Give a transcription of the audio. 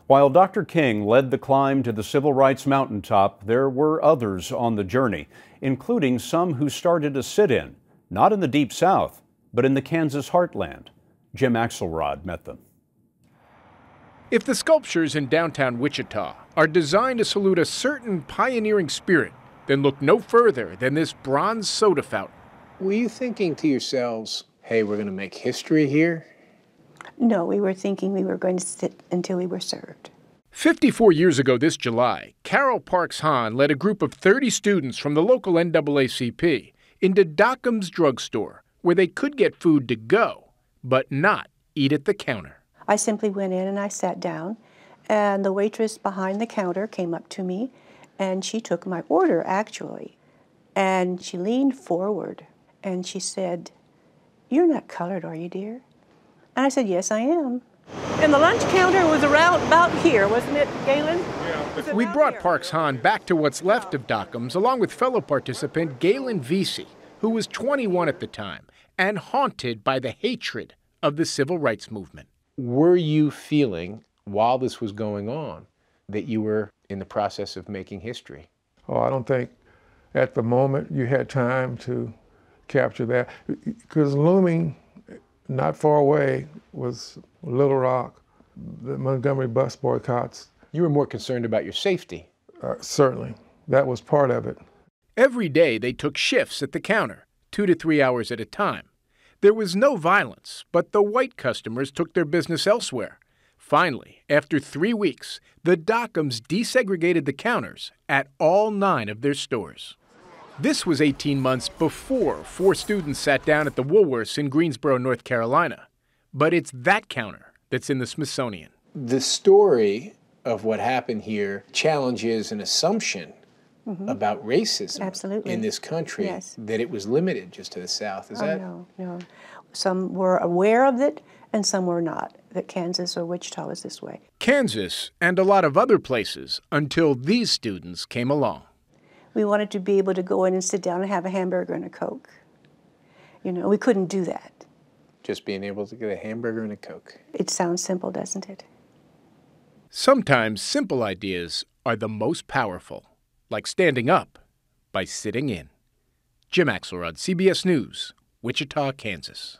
While Dr. King led the climb to the civil rights mountaintop, there were others on the journey, including some who started a sit-in, not in the Deep South, but in the Kansas heartland. Jim Axelrod met them. If the sculptures in downtown Wichita are designed to salute a certain pioneering spirit, then look no further than this bronze soda fountain. Were you thinking to yourselves, hey, we're going to make history here? No, we were thinking we were going to sit until we were served. 54 years ago this July, Carol Parks Hahn led a group of 30 students from the local NAACP into Dockum's drugstore, where they could get food to go, but not eat at the counter. I simply went in and I sat down, and the waitress behind the counter came up to me, and she took my order, actually. And she leaned forward, and she said, "You're not colored, are you, dear?" And I said, "Yes, I am." And the lunch counter was around about here, wasn't it, Galen? Yeah. We brought Parks Hahn back to what's left of Dockum's, along with fellow participant Galen Vesey, who was 21 at the time and haunted by the hatred of the civil rights movement. Were you feeling, while this was going on, that you were in the process of making history? Oh, I don't think at the moment you had time to capture that, because looming not far away was Little Rock, the Montgomery bus boycotts. You were more concerned about your safety. Certainly. That was part of it. Every day they took shifts at the counter, 2 to 3 hours at a time. There was no violence, but the white customers took their business elsewhere. Finally, after 3 weeks, the Dockums desegregated the counters at all 9 of their stores. This was 18 months before 4 students sat down at the Woolworths in Greensboro, North Carolina. But it's that counter that's in the Smithsonian. The story of what happened here challenges an assumption about racism in this country, that it was limited just to the South. Is that? No. Some were aware of it and some were not, that Kansas or Wichita was this way. Kansas and a lot of other places until these students came along. We wanted to be able to go in and sit down and have a hamburger and a Coke. You know, we couldn't do that. Just being able to get a hamburger and a Coke. It sounds simple, doesn't it? Sometimes simple ideas are the most powerful, like standing up by sitting in. Jim Axelrod, CBS News, Wichita, Kansas.